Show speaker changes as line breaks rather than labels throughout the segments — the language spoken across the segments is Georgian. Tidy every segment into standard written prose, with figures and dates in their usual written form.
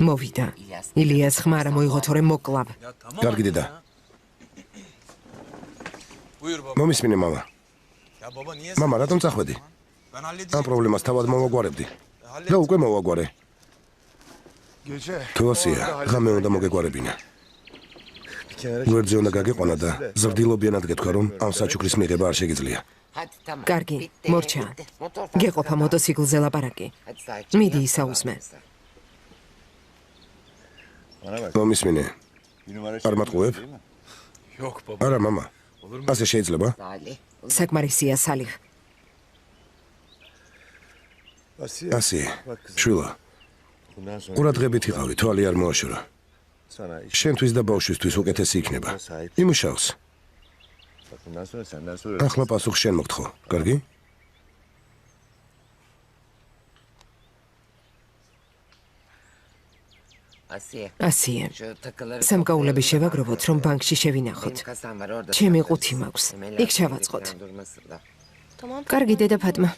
მოვიდა. ილიას ხმა არა მოიღო, თორემ მოკლავ.
კარგი დედა. მომისმინე მამა. მამა, რატომ წახვედი? ამ პრობლემას თავად მოვაგვარებდი. და უკვე მოვაგვარე. თუ ასია, ღამე უნდა მოგეგვარებინა. გვერდზე უნდა გაგეყვანა და ზრდილობიანად გეთქვა, რომ ამ საჩუქრის მიღება არ შეგიძლია.
კარგი, მორჩა. გეყოფა მოტოციკლზე ლაპარაკი. მიდი ისაუზმე.
მომისმინე. არ მატყუებ? არა, მამა. ასე შეიძლება?
საკმარისია, სალიხ.
ასე, შვილა. ყურადღებით იყავი, თვალი არ მოაშორა. შენთვის და ბავშვისთვის უკეთესი იქნება. იმუშაოს. ახლა პასუხს შენ მოგთხო, კარგი?
ასია. სამკაულები შევაგროვოთ, რომ ბანკში შევინახოთ. ჩემი ყუთი მაქვს. იქ შევაწყოთ. კარგი დედა ფატმა.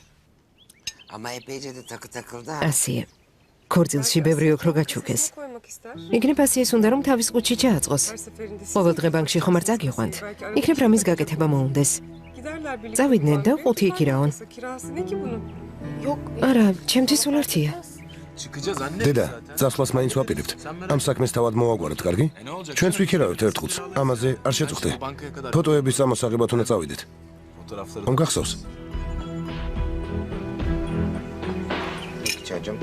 ასია. ქორწილში ბევრი ოქრო გაჩუქეს. იქნებ ასიეს უნდა რომ თავის ყუთში ჩააწყოს. ყოველ დღე ბანკში ხომ არ წაგიყვანთ. იქნებ რამის გაკეთება მოუნდეს. წავიდნენ და ყუთი იქირაონ. არა, ჩემთვის ულერთია.
დედა, წასვლას მაინც ვაპირებთ. ამ საქმეს თავად მოვაგვარებთ, კარგი? ჩვენც ვიქირავებთ ერთ ყუთს. ამაზე არ შეწუხდე. ფოტოების ამოსაღებად უნდა წავიდეთ. რომ გახსოვს.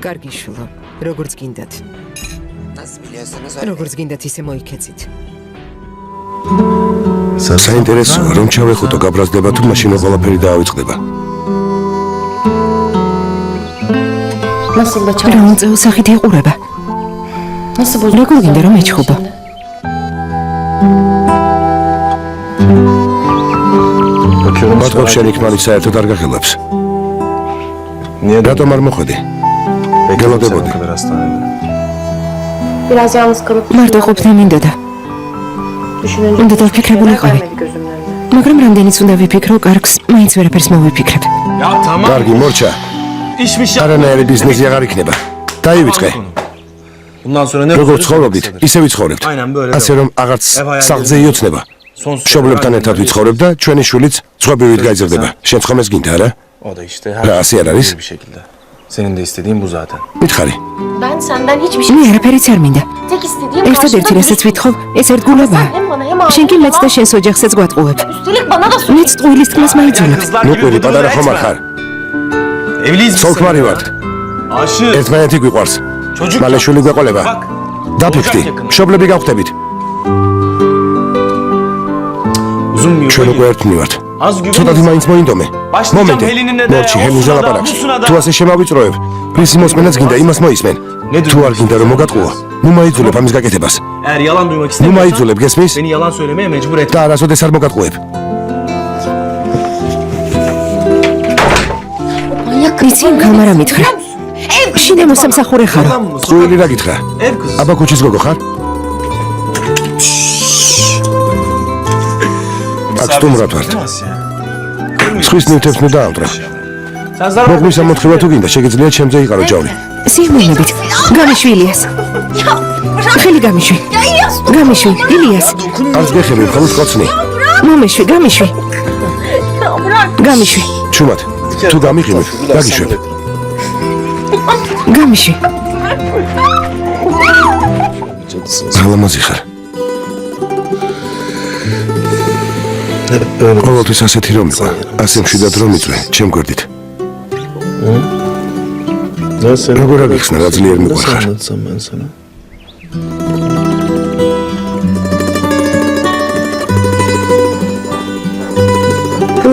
კარგი შვილო, როგორც გინდათ. როგორც გინდათ ისე მოიქეცით.
საინტერესოა, რომ ჩავეხუტო გაბრაზდება თუ მაშინ ყველაფერი დაავიწყდება.
რა უწეო სახით იყურება? როგორ გინდა რომ ეჩხუბო?
მათგან შენ იქ მაინც საერთოდ არ გახელებს. რატომ არ მოხვედი? გელოდებოდი.
მარტო ყოფნა მინდოდა. უნდა დავფიქრებულიყავი. მაგრამ რამდენიც უნდა ვიფიქრო, კარგს მაინც ვერაფერს მოვიფიქრებ.
კარგი, მორჩა. არანაირი ბიზნესი აღარ იქნება. დაივიწყე. როგორც ცხოვრობდით, ისე ვიცხოვრებთ. ასე რომ აღარც სახლზე იოცნება. მშობლებთან ერთად ვიცხოვრებ და ჩვენი შვილიც ცხოვრებით გაიზრდება. შენ ხომ ეს გინდა, არა? რა, ასე არ არის?
Senin de istediğin bu zaten.
მითხარი.
Ben senden hiçbir şey
მე არაფერიც არ მინდა.
tek istediğim
ერთადერთი რასაც ვითხოვ, ეს ერთგულებაა. შენ კი მეც და შენს ოჯახსაც გვატყუებ.
Üstelik bana da
მეც ტყუილის თქმას მაიძულებ.
ნუკვირი პატარა ხომ არ ხარ?
Evliyiz biz.
სოლქმარი ვართ.
Aşığız.
ერთმანეთი გვიყვარს.
Çocuk
მალე შვილი გვეყოლება. დაფიქრდი. მშობლები გავხდებით.
Uzun bir
ჩვენ
yol.
უკვე ერთნი ვართ.
Az güven.
ცოტათი მაინც მოინდომე. მომენტი. მორჩი, ჰელინზე ლაპარაკს. თუ ასე შემავიწროებ, პრინცი მოსმენაც გინდა, იმას მოისმენ. თუ არ გინდა რომ მოგატყუო, ნუ მაიძულებ ამის გაკეთებას.
Eğer yalan duymak
ნუ
istemiyorsan
მაიძულებ, გესმის?
beni yalan söylemeye mecbur et.
და არასოდეს არ მოგატყუებ.
იცი იმ ქალმა რა მითხრა? შინე მოსამსახურე ხარო.
წუილი რა გითხრა?
Ev kızı.
აბა ქუჩის გოგო ხარ? აქ სტუმრად ვართ. სხვის ნივთებს ნუ დაამტვრე.
Sen zarar
მოგმის ამოთხება თუ გინდა, შეგიძლია ჩემზე იყარო ჯავრი.
სიამოვნებით. გამიშვი ილიას. ხელი გამიშვი. გამიშვი, ილიას.
არც გეხები, მხოლოდ ხოცნი.
მომეშვი, გამიშვი. გამიშვი,
ჩუმად. თუ გამიყიმებ, დაგიშვებ.
გამიშვი.
ალამაზი ხარ. ყოველთვის ასეთი რომ იყო, ასე მშვიდად რომ იწვე, ჩემ გვერდით. როგორ აღიხსნა, რა ძლიერ მიყვარხარ.
anlatsam ben sana?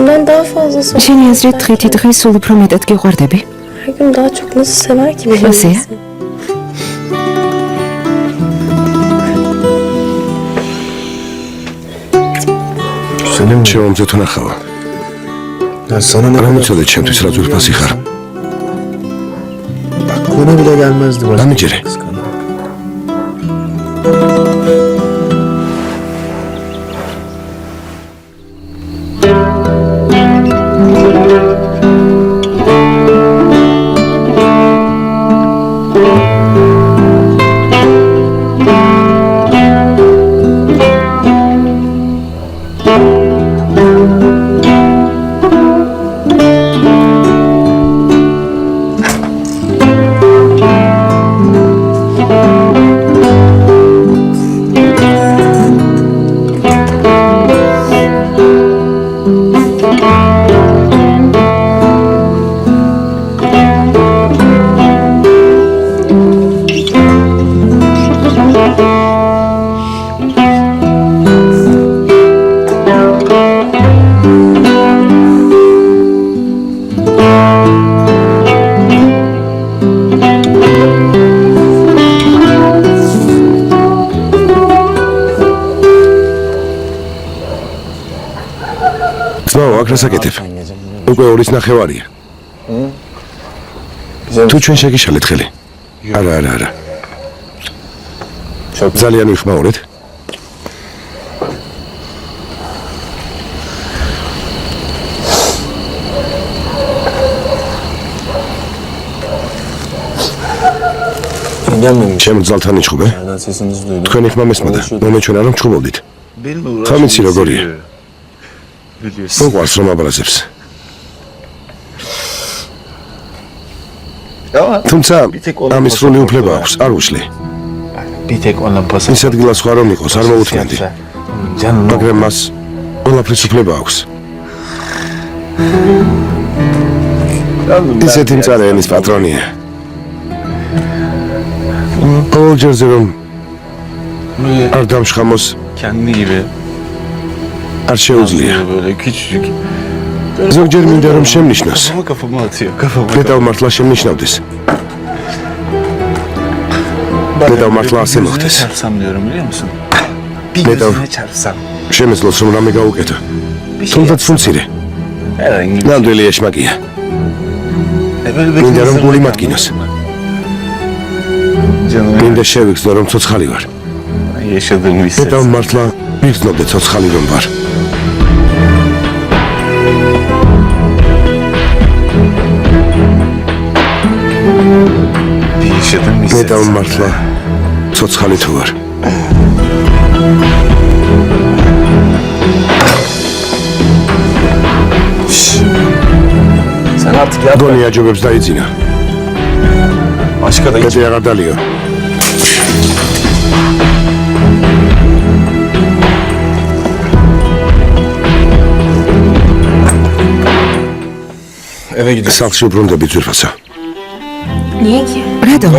bundan daha fazlası.
შენი აზრით დღითი დღე სულ უფრო მეტად გიყვარდები?
Her gün daha çok nasıl sever ki bir
Nasıl ya?
insan?
Senin mi?
შემომწე თუ ნახავა.
Ya sana ne
რა
kadar...
მიცოდე ჩემთვის რა ძვირფასი ხარ.
Aklına bile gelmezdi başka.
დამიჯერე.
Kıskanma.
აქ რასაკეთებ? უკვე 2:30-ია. თუ ჩვენ შეგიშალეთ ხელი? არა. ძალიან ვიხმაურეთ. ჩემ ძალთან იჭუბე. თქვენი ხმა მესმოდა. მომეჩვენა რომ ჩხუბობდით. ხამიცი როგორია? მოყვარს რომ აბრაზებს. თუმცა ამის სრული უფლება აქვს, არ უშლი. ის ადგილას სხვა რომ იყოს, არ მოუთმენდი. მაგრამ მას ყველაფრის უფლება აქვს. ისეთი მწარე ენის პატრონია. ყოველ ჯერზე რომ არ დამშხამოს, არ შეუძლია. ზოგჯერ მინდა რომ შემნიშნოს. დედავ მართლა შემნიშნავდეს. დედავ მართლა ასე მოხდეს. დედავ შემეძლოს რომ რამე გაუკეთო. თუმცა ცუნცირე. ნამდვილი ეშმაკია. მინდა რომ გული მატკინოს. მინდა შევიგრძნო რომ ცოცხალი ვარ. დედავ მართლა ვიგრძნობდე ცოცხალი რომ ვარ. დედავ მართლა ცოცხალი თუ ვარ. გონი აჯობებს დაიძინა. დედი აღარ დალიო. სახლში უბრუნდები ძვირფასო.
რატომ?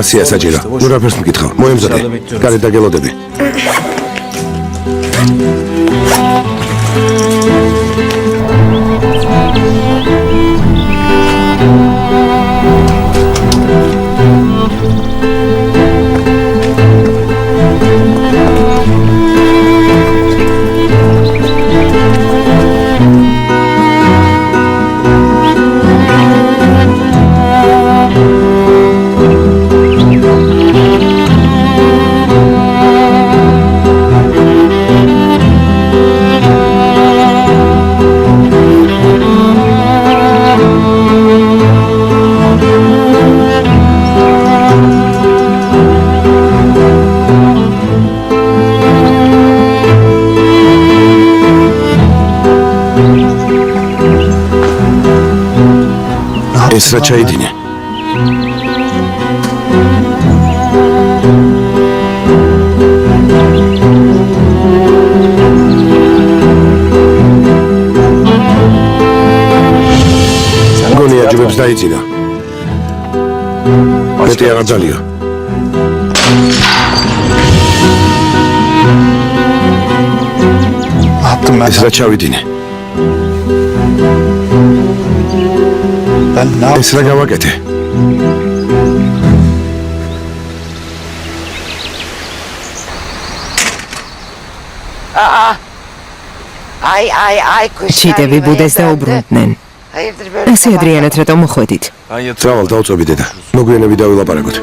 ასია საჭირო. ნუ რაფერს მკითხავ. მოემზადე. გარეთ დაგელოდები. ეს რა ჩაიდინე? გონი აჯობებს დაიძინა. მეტი აღარ დალიო. ეს რა ჩავიდინე? ეს რა გავაკეთე?
ჩიტები ბუდეს დაუბრუნდნენ. ასე ადრიანად რატომ მოხვედით?
წავალ დავწობი დედა. მოგვიანები დავილაპარაკოთ.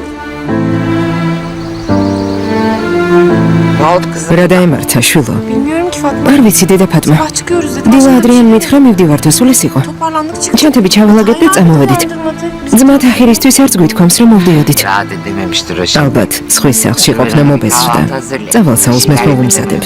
რა დაემართა შვილო?
Bilmiyorum ki Fatma.
არ ვიცი დედა ფატმა.
Sabah çıkıyoruz dedi.
დილა ადრიან მითხრა მივდივართ სულ ეს იყო.
Toparlandık çıktık.
ჩანთები ჩავალაგეთ და წამოვედით. ძმათ ახირისთვის არც გვითქვამს რომ მოვდიოდით. ალბათ სხვის სახლში ყოფნა მობეზრდა. წავალ საუზმეს მოვუმზადებ.